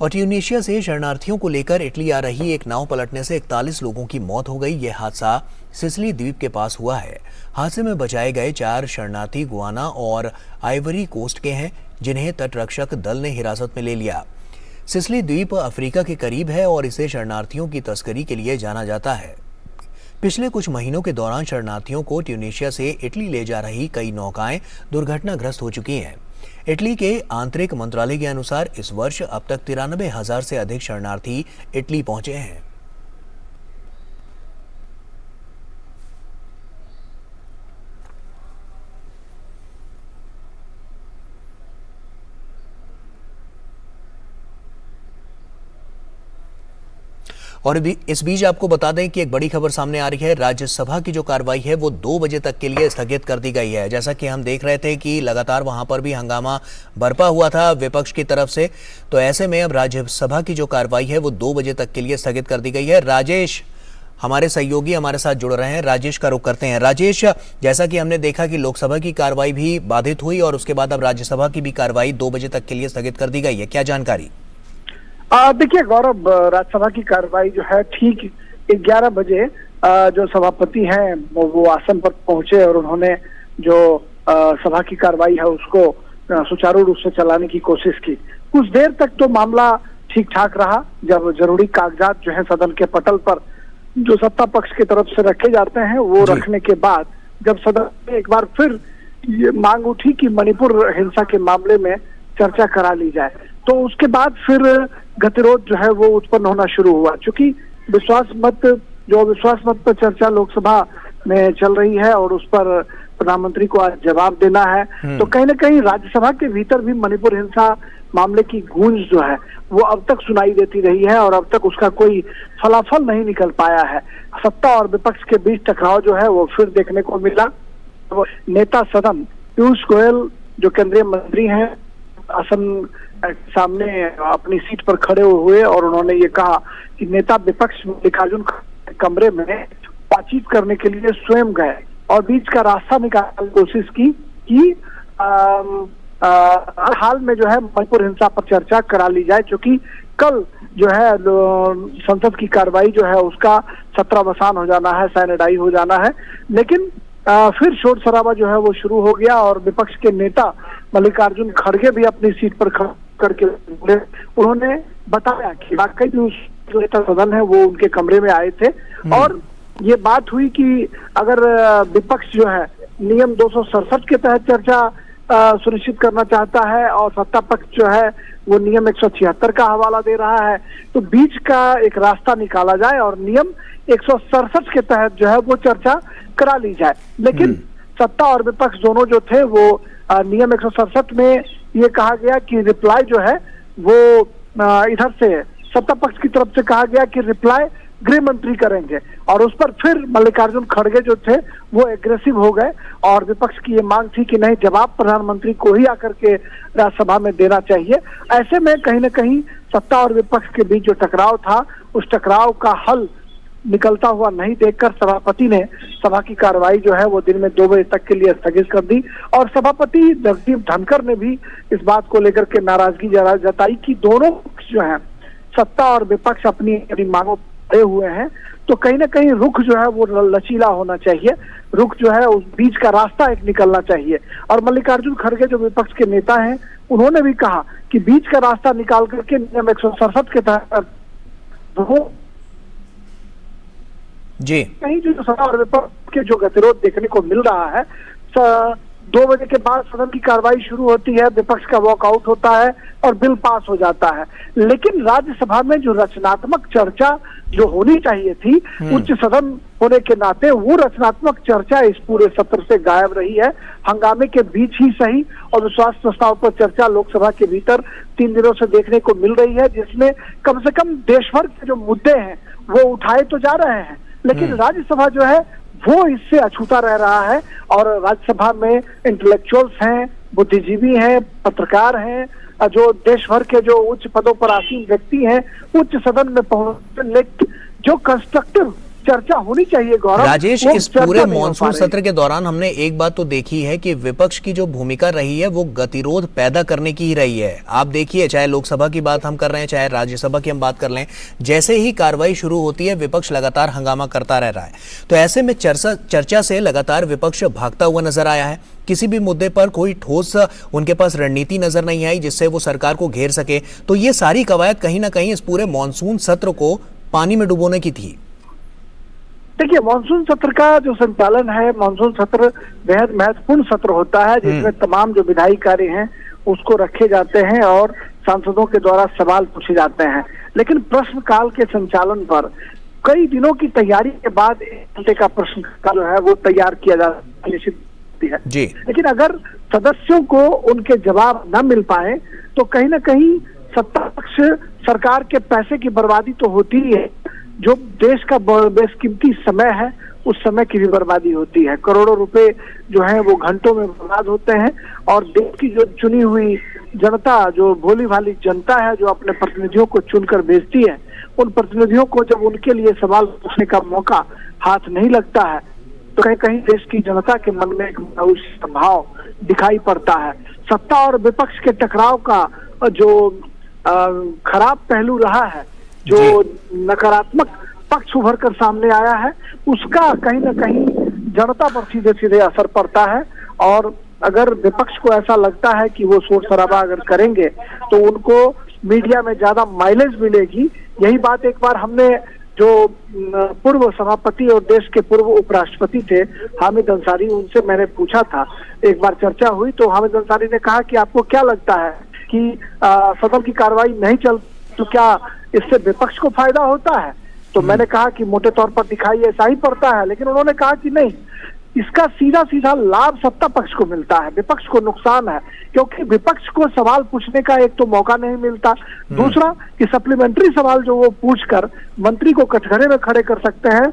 और ट्यूनीशिया से शरणार्थियों को लेकर इटली आ रही एक नाव पलटने से 41 लोगों की मौत हो गई। यह हादसा सिसिली द्वीप के पास हुआ है। हादसे में बचाए गए 4 शरणार्थी गुआना और आइवरी कोस्ट के हैं, जिन्हें तटरक्षक दल ने हिरासत में ले लिया। सिसिली द्वीप अफ्रीका के करीब है और इसे शरणार्थियों की तस्करी के लिए जाना जाता है। पिछले कुछ महीनों के दौरान शरणार्थियों को ट्यूनीशिया से इटली ले जा रही कई नौकाएं दुर्घटनाग्रस्त हो चुकी हैं। इटली के आंतरिक मंत्रालय के अनुसार इस वर्ष अब तक 93,000 से अधिक शरणार्थी इटली पहुंचे हैं। और इस बीच आपको बता दें कि एक बड़ी खबर सामने आ रही है। राज्यसभा की जो कार्रवाई है वो 2 बजे तक के लिए स्थगित कर दी गई है। जैसा कि हम देख रहे थे कि लगातार वहां पर भी हंगामा बरपा हुआ था विपक्ष की तरफ से, तो ऐसे में अब राज्यसभा की जो कार्रवाई है वो 2 बजे तक के लिए स्थगित कर दी गई है। राजेश हमारे सहयोगी हमारे साथ जुड़ रहे हैं, राजेश का रुख करते हैं। राजेश, जैसा कि हमने देखा कि लोकसभा की कार्रवाई भी बाधित हुई और उसके बाद अब राज्यसभा की भी कार्रवाई 2 बजे तक के लिए स्थगित कर दी गई है, क्या जानकारी? देखिए गौरव, राज्यसभा की कार्रवाई जो है ठीक 11 बजे जो सभापति हैं वो आसन पर पहुंचे और उन्होंने जो सभा की कार्रवाई है उसको सुचारू रूप से चलाने की कोशिश की। कुछ देर तक तो मामला ठीक ठाक रहा। जब जरूरी कागजात जो है सदन के पटल पर जो सत्ता पक्ष की तरफ से रखे जाते हैं वो रखने के बाद जब सदन में एक बार फिर ये मांग उठी कि मणिपुर हिंसा के मामले में चर्चा करा ली जाए, तो उसके बाद फिर गतिरोध जो है वो उत्पन्न होना शुरू हुआ। चूंकि विश्वास मत पर चर्चा लोकसभा में चल रही है और उस पर प्रधानमंत्री को आज जवाब देना है, तो कहीं ना कहीं राज्यसभा के भीतर भी मणिपुर हिंसा मामले की गूंज जो है वो अब तक सुनाई देती रही है और अब तक उसका कोई फलाफल नहीं निकल पाया है। सत्ता और विपक्ष के बीच टकराव जो है वो फिर देखने को मिला। नेता सदन पीयूष गोयल जो केंद्रीय मंत्री हैं आसन सामने अपनी सीट पर खड़े हुए और उन्होंने ये कहा कि नेता विपक्ष मल्लिकार्जुन कमरे में बातचीत करने के लिए स्वयं गए और बीच का रास्ता निकालने की कोशिश की कि हाल में जो है मणिपुर हिंसा पर चर्चा करा ली जाए, क्योंकि कल जो है संसद की कार्रवाई जो है उसका सत्रावसान हो जाना है, साइनेडाई हो जाना है। लेकिन फिर शोर शराबा जो है वो शुरू हो गया और विपक्ष के नेता मल्लिकार्जुन खड़गे भी अपनी सीट पर करके उन्होंने बताया कि वाकई जो नेता सदन है वो उनके कमरे में आए थे और ये बात हुई कि अगर विपक्ष जो है नियम 267 के तहत चर्चा सुनिश्चित करना चाहता है और सत्ता पक्ष जो है वो नियम 176 का हवाला दे रहा है, तो बीच का एक रास्ता निकाला जाए और नियम 167 के तहत जो है वो चर्चा करा ली जाए। लेकिन सत्ता और विपक्ष दोनों जो थे वो नियम 167 में ये कहा गया कि रिप्लाई जो है वो इधर से सत्ता पक्ष की तरफ से कहा गया कि रिप्लाई गृह मंत्री करेंगे और उस पर फिर मल्लिकार्जुन खड़गे जो थे वो एग्रेसिव हो गए और विपक्ष की ये मांग थी कि नहीं, जवाब प्रधानमंत्री को ही आकर के राज्यसभा में देना चाहिए। ऐसे में कहीं ना कहीं सत्ता और विपक्ष के बीच जो टकराव था उस टकराव का हल निकलता हुआ नहीं देखकर सभापति ने सभा की कार्रवाई जो है वो दिन में 2 बजे तक के लिए स्थगित कर दी और सभापति जगदीप धनखड़ ने भी इस बात को लेकर के नाराजगी जताई कि दोनों पक्ष जो है सत्ता और विपक्ष अपनी मांगों पड़े हुए हैं, तो कहीं ना कहीं रुख जो है वो लचीला होना चाहिए, रुख जो है उस बीच का रास्ता एक निकलना चाहिए। और मल्लिकार्जुन खड़गे जो विपक्ष के नेता हैं उन्होंने भी कहा कि बीच का रास्ता निकाल करके नियम 167 के तहत वो जी कहीं जो सत्ता और विपक्ष के जो गतिरोध देखने को मिल रहा है, 2 बजे के बाद सदन की कार्रवाई शुरू होती है, विपक्ष का वॉकआउट होता है और बिल पास हो जाता है। लेकिन राज्यसभा में जो रचनात्मक चर्चा जो होनी चाहिए थी उच्च सदन होने के नाते वो रचनात्मक चर्चा इस पूरे सत्र से गायब रही है। हंगामे के बीच ही सही और विश्वास प्रस्ताव पर चर्चा लोकसभा के भीतर 3 दिनों से देखने को मिल रही है, जिसमें कम से कम देश भर के जो मुद्दे हैं वो उठाए तो जा रहे हैं, लेकिन राज्यसभा जो है वो इससे अछूता रह रहा है। और राज्यसभा में इंटेलेक्चुअल्स हैं, बुद्धिजीवी हैं, पत्रकार हैं, जो देश भर के जो उच्च पदों पर आसीन व्यक्ति हैं उच्च सदन में पहुंचे, लेकिन जो कंस्ट्रक्टिव चर्चा होनी चाहिए गौरव। राजेश, वो इस चर्चा पूरे नहीं हो मॉनसून पा रही। सत्र के दौरान हमने एक बात तो देखी है कि विपक्ष की जो भूमिका रही है वो गतिरोध पैदा करने की ही रही है। आप देखिए, चाहे लोकसभा की बात हम कर रहे हैं, चाहे राज्यसभा की हम बात कर लें, जैसे ही कार्रवाई शुरू होती है विपक्ष लगातार हंगामा करता रह रहा है। तो ऐसे में चर्चा से लगातार विपक्ष भागता हुआ नजर आया है। किसी भी मुद्दे पर कोई ठोस उनके पास रणनीति नजर नहीं आई जिससे वो सरकार को घेर सके। तो ये सारी कवायद कहीं ना कहीं इस पूरे मॉनसून सत्र को पानी में डुबोने की थी। देखिए, मानसून सत्र का जो संचालन है, मानसून सत्र बेहद महत्वपूर्ण सत्र होता है जिसमें तमाम जो विधायी कार्य हैं उसको रखे जाते हैं और सांसदों के द्वारा सवाल पूछे जाते हैं। लेकिन प्रश्नकाल के संचालन पर कई दिनों की तैयारी के बाद एक घंटे का प्रश्नकाल जो है वो तैयार किया जाता है, निश्चित है जी। लेकिन अगर सदस्यों को उनके जवाब न मिल पाए तो कहीं ना कहीं सत्ता पक्ष सरकार के पैसे की बर्बादी तो होती ही है, जो देश का बेशकीमती समय है उस समय की भी बर्बादी होती है। करोड़ों रुपए जो है वो घंटों में बर्बाद होते हैं और देश की जो चुनी हुई जनता, जो भोली भाली जनता है, जो अपने प्रतिनिधियों को चुनकर भेजती है, उन प्रतिनिधियों को जब उनके लिए सवाल पूछने का मौका हाथ नहीं लगता है तो कहीं कहीं देश की जनता के मन में एक भाव दिखाई पड़ता है। सत्ता और विपक्ष के टकराव का जो खराब पहलू रहा है, जो नकारात्मक पक्ष उभर कर सामने आया है, उसका कहीं ना कहीं जनता पर सीधे सीधे असर पड़ता है। और अगर विपक्ष को ऐसा लगता है कि वो शोर शराबा अगर करेंगे तो उनको मीडिया में ज्यादा माइलेज मिलेगी। यही बात एक बार हमने जो पूर्व सभापति और देश के पूर्व उपराष्ट्रपति थे हामिद अंसारी, उनसे मैंने पूछा था, एक बार चर्चा हुई तो हामिद अंसारी ने कहा कि आपको क्या लगता है कि सदन की कार्रवाई नहीं चल तो क्या इससे विपक्ष को फायदा होता है? तो मैंने कहा कि मोटे तौर पर दिखाई ऐसा ही पड़ता है, लेकिन उन्होंने कहा कि नहीं, इसका सीधा सीधा लाभ सत्ता पक्ष को मिलता है, विपक्ष को नुकसान है, क्योंकि विपक्ष को सवाल पूछने का एक तो मौका नहीं मिलता, दूसरा कि सप्लीमेंट्री सवाल जो वो पूछकर मंत्री को कटघरे में खड़े कर सकते हैं,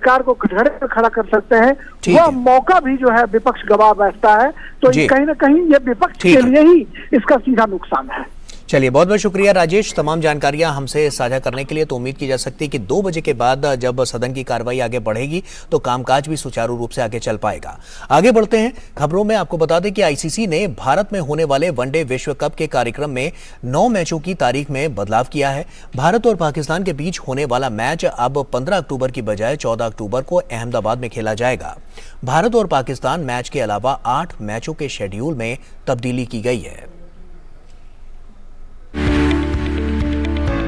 सरकार को कटघरे में खड़ा कर सकते हैं, वह मौका भी जो है विपक्ष गवा बैठता है। तो कहीं ना कहीं ये विपक्ष के लिए ही इसका सीधा नुकसान है। चलिए, बहुत बहुत शुक्रिया राजेश, तमाम जानकारियां हमसे साझा करने के लिए। तो उम्मीद की जा सकती है कि 2 बजे के बाद जब सदन की कार्रवाई आगे बढ़ेगी तो कामकाज भी सुचारू रूप से आगे चल पाएगा। आगे बढ़ते हैं खबरों में। आपको बता दें कि आईसीसी ने भारत में होने वाले वनडे विश्व कप के कार्यक्रम में 9 मैचों की तारीख में बदलाव किया है। भारत और पाकिस्तान के बीच होने वाला मैच अब 15 अक्टूबर की बजाय 14 अक्टूबर को अहमदाबाद में खेला जाएगा। भारत और पाकिस्तान मैच के अलावा 8 मैचों के शेड्यूल में तब्दीली की गई है।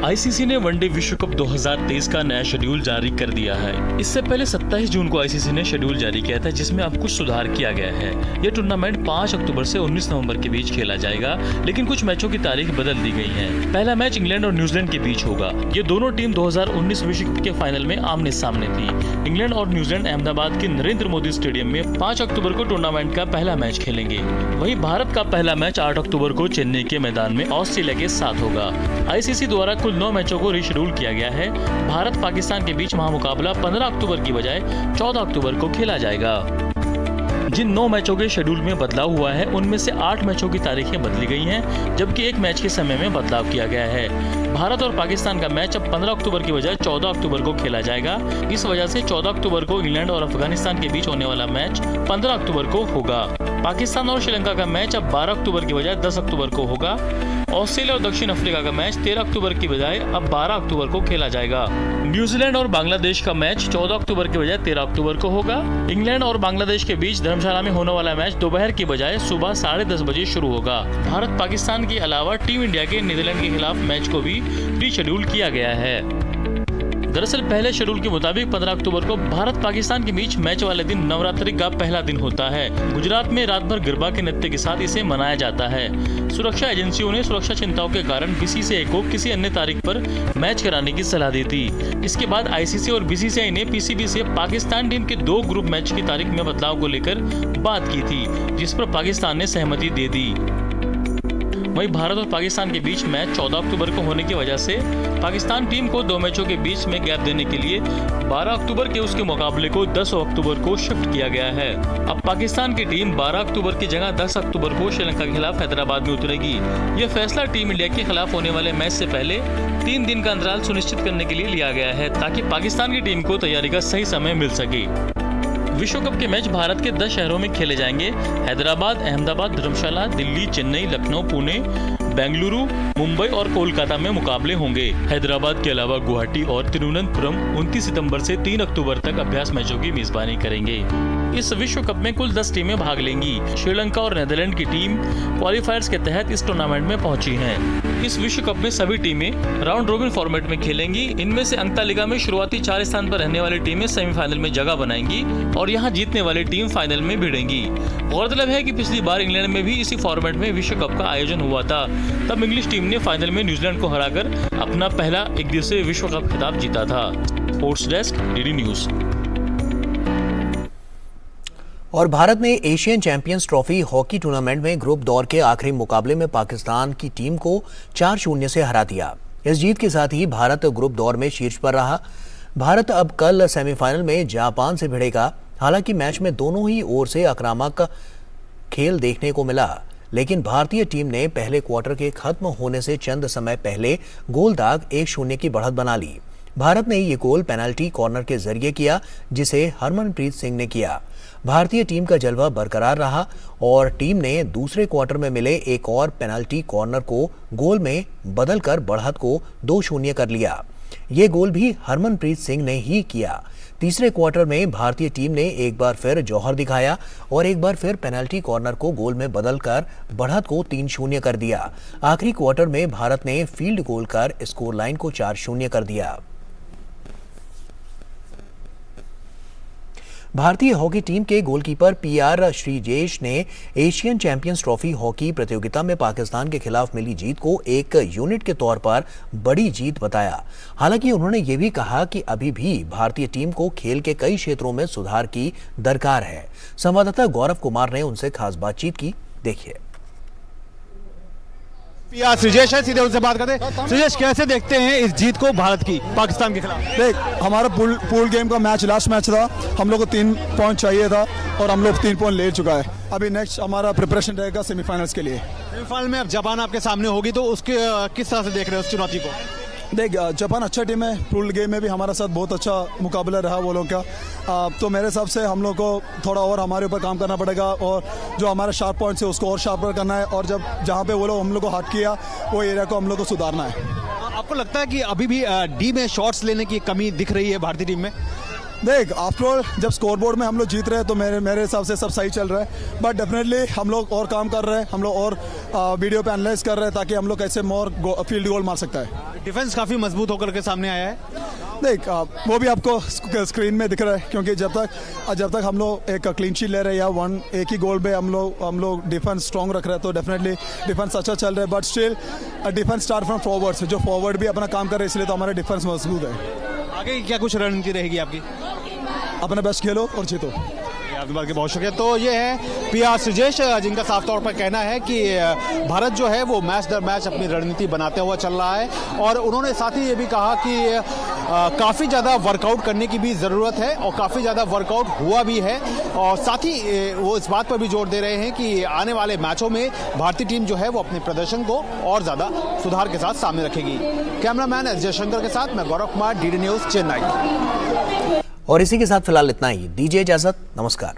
आईसीसी ने वनडे विश्व कप 2023 का नया शेड्यूल जारी कर दिया है। इससे पहले 27 जून को आईसीसी ने शेड्यूल जारी किया था, जिसमें अब कुछ सुधार किया गया है। यह टूर्नामेंट 5 अक्टूबर से 19 नवंबर के बीच खेला जाएगा, लेकिन कुछ मैचों की तारीख बदल दी गई है। पहला मैच इंग्लैंड और न्यूजीलैंड के बीच होगा। ये दोनों टीम 2019 विश्व कप के फाइनल में आमने सामने थी। इंग्लैंड और न्यूजीलैंड अहमदाबाद के नरेंद्र मोदी स्टेडियम में 5 अक्टूबर को टूर्नामेंट का पहला मैच खेलेंगे। वहीं भारत का पहला मैच 8 अक्टूबर को चेन्नई के मैदान में ऑस्ट्रेलिया के साथ होगा। आईसीसी द्वारा कुल 9 मैचों को शेड्यूल किया गया है। भारत पाकिस्तान के बीच महामुकाबला 15 अक्टूबर की बजाय 14 अक्टूबर को खेला जाएगा। जिन 9 मैचों के शेड्यूल में बदलाव हुआ है उनमें से 8 मैचों की तारीखें बदली गई हैं, जबकि एक मैच के समय में बदलाव किया गया है। भारत और पाकिस्तान का मैच अब 15 अक्टूबर की बजाय 14 अक्टूबर को खेला जाएगा। इस वजह से 14 अक्टूबर को इंग्लैंड और अफगानिस्तान के बीच होने वाला मैच 15 अक्टूबर को होगा। पाकिस्तान और श्रीलंका का मैच अब 12 अक्टूबर की बजाय 10 अक्टूबर को होगा। ऑस्ट्रेलिया और दक्षिण अफ्रीका का मैच 13 अक्टूबर की बजाय अब 12 अक्टूबर को खेला जाएगा। न्यूजीलैंड और बांग्लादेश का मैच 14 अक्टूबर की बजाय 13 अक्टूबर को होगा। इंग्लैंड और बांग्लादेश के बीच धर्मशाला में होने वाला मैच दोपहर की बजाय सुबह 10:30 बजे शुरू होगा। भारत पाकिस्तान के अलावा टीम इंडिया के नीदरलैंड के खिलाफ मैच को भी री शेड्यूल किया गया है। दरअसल पहले शेड्यूल के मुताबिक 15 अक्टूबर को भारत पाकिस्तान के बीच मैच वाले दिन नवरात्रि का पहला दिन होता है। गुजरात में रात भर गरबा के नृत्य के साथ इसे मनाया जाता है। सुरक्षा एजेंसियों ने सुरक्षा चिंताओं के कारण बीसीसीआई को किसी अन्य तारीख पर मैच कराने की सलाह दी थी। इसके बाद आईसीसी और बीसीसीआई ने पीसीबी से पाकिस्तान टीम के 2 ग्रुप मैच की तारीख में बदलाव को लेकर बात की थी, जिस पर पाकिस्तान ने सहमति दे दी। वहीं भारत और पाकिस्तान के बीच मैच 14 अक्टूबर को होने की वजह से पाकिस्तान टीम को 2 मैचों के बीच में गैप देने के लिए 12 अक्टूबर के उसके मुकाबले को 10 अक्टूबर को शिफ्ट किया गया है। अब पाकिस्तान की टीम 12 अक्टूबर की जगह 10 अक्टूबर को श्रीलंका के खिलाफ हैदराबाद में उतरेगी। यह फैसला टीम इंडिया के खिलाफ होने वाले मैच से पहले 3 दिन का अंतराल सुनिश्चित करने के लिए लिया गया है, ताकि पाकिस्तान की टीम को तैयारी का सही समय मिल सके। विश्व कप के मैच भारत के 10 शहरों में खेले जाएंगे। हैदराबाद, अहमदाबाद, धर्मशाला, दिल्ली, चेन्नई, लखनऊ, पुणे, बेंगलुरु, मुंबई और कोलकाता में मुकाबले होंगे। हैदराबाद के अलावा गुवाहाटी और तिरुवनंतपुरम 29 सितंबर से 3 अक्टूबर तक अभ्यास मैचों की मेजबानी करेंगे। इस विश्व कप में कुल 10 टीमें भाग लेंगी। श्रीलंका और नीदरलैंड की टीम क्वालिफायर्स के तहत इस टूर्नामेंट में पहुंची हैं। इस विश्व कप में सभी टीमें राउंड रोबिन फॉर्मेट में खेलेंगी। इनमें से अंक तालिका में शुरुआती 4 स्थान पर रहने वाली टीमें सेमीफाइनल में जगह बनाएंगी और यहां जीतने वाली टीम फाइनल में भिड़ेंगी। गौरतलब है कि पिछली बार इंग्लैंड में भी इसी फॉर्मेट में विश्व कप का आयोजन हुआ था। तब इंग्लिश टीम ने फाइनल में न्यूजीलैंड को हराकर अपना पहला एकदिवसीय विश्व कप खिताब जीता था। Sports desk, DD news. और भारत ने Asian champions trophy hockey tournament में ग्रुप दौर के आखिरी मुकाबले में पाकिस्तान की टीम को 4-0 से हरा दिया। इस जीत के साथ ही भारत ग्रुप दौर में शीर्ष पर रहा। भारत अब कल सेमीफाइनल में जापान से भिड़ेगा। हालांकि मैच में दोनों ही ओर से आक्रामक खेल देखने को मिला, लेकिन भारतीय टीम ने पहले क्वार्टर के खत्म होने से चंद समय पहले गोल दाग 1-0 की बढ़त बना ली। भारत ने ये गोल पेनल्टी कॉर्नर के जरिए किया, जिसे हरमनप्रीत सिंह ने किया। भारतीय टीम का जलवा बरकरार रहा और टीम ने दूसरे क्वार्टर में मिले एक और पेनल्टी कॉर्नर को गोल में बदलकर बढ़त को 2-0 कर लिया। ये गोल भी हरमनप्रीत सिंह ने ही किया। तीसरे क्वार्टर में भारतीय टीम ने एक बार फिर जौहर दिखाया और एक बार फिर पेनल्टी कॉर्नर को गोल में बदलकर बढ़त को 3-0 कर दिया। आखिरी क्वार्टर में भारत ने फील्ड गोल कर स्कोर लाइन को 4-0 कर दिया। भारतीय हॉकी टीम के गोलकीपर पीआर श्रीजेश ने एशियन चैंपियंस ट्रॉफी हॉकी प्रतियोगिता में पाकिस्तान के खिलाफ मिली जीत को एक यूनिट के तौर पर बड़ी जीत बताया। हालांकि उन्होंने ये भी कहा कि अभी भी भारतीय टीम को खेल के कई क्षेत्रों में सुधार की दरकार है। संवाददाता गौरव कुमार ने उनसे खास बातचीत की, देखिए। पीआर श्रीजेश है, सीधे उनसे बात करते हैं। श्रीजेश, कैसे देखते हैं इस जीत को भारत की पाकिस्तान के खिलाफ? देख, हमारा पूल गेम का मैच लास्ट मैच था, हम लोग को 3 पॉइंट चाहिए था और हम लोग 3 पॉइंट ले चुका है। अभी नेक्स्ट हमारा प्रिपरेशन रहेगा सेमीफाइनल्स के लिए। सेमीफाइनल में अब जापान आपके सामने होगी, तो उसके किस तरह से देख रहे हो उस चुनौती को? देख, जापान अच्छा टीम है। पूल गेम में भी हमारे साथ बहुत अच्छा मुकाबला रहा वो लोग का। तो मेरे हिसाब से हम लोग को थोड़ा और हमारे ऊपर काम करना पड़ेगा और जो हमारे शार्प पॉइंट्स है उसको और शार्पर करना है और जहाँ पे वो लोग हम लोग को हाथ किया वो एरिया को हम लोग को सुधारना है। आपको लगता है कि अभी भी डी में शॉट्स लेने की कमी दिख रही है भारतीय टीम में? देख, आफ्टर ऑल जब स्कोरबोर्ड में हम लोग जीत रहे हैं तो मेरे हिसाब से सब सही चल रहा है, बट डेफिनेटली हम लोग और काम कर रहे हैं, हम लोग और वीडियो पे एनालाइज कर रहे हैं ताकि हम लोग कैसे मोर फील्ड गोल मार सकता है। डिफेंस काफी मजबूत होकर के सामने आया है। देख, वो भी आपको स्क्रीन में दिख रहा है, क्योंकि जब तक हम लोग एक क्लीन शीट ले रहे हैं या एक ही गोल पे हम लोग डिफेंस स्ट्रॉन्ग रख रहे हैं, तो डेफिनेटली डिफेंस अच्छा चल रहा है। But still defence start from forward से, जो फॉरवर्ड भी अपना काम कर रहे हैं, इसलिए तो हमारा डिफेंस मजबूत है। आगे क्या कुछ रणनीति रहेगी आपकी? अपना बेस्ट खेलो और जीतो। आपकी बात के बहुत शुक्रिया। तो ये है पीआर श्रीजेश, जिनका साफ तौर पर कहना है कि भारत जो है वो मैच दर मैच अपनी रणनीति बनाते हुआ चल रहा है और उन्होंने साथ ही ये भी कहा कि काफ़ी ज़्यादा वर्कआउट करने की भी ज़रूरत है और काफ़ी ज़्यादा वर्कआउट हुआ भी है और साथ ही वो इस बात पर भी जोर दे रहे हैं कि आने वाले मैचों में भारतीय टीम जो है वो अपने प्रदर्शन को और ज़्यादा सुधार के साथ सामने रखेगी। कैमरामैन एस जयशंकर के साथ मैं गौरव कुमार, डीडी न्यूज़, चेन्नई। और इसी के साथ फिलहाल इतना ही। दीजिए इजाजत, नमस्कार।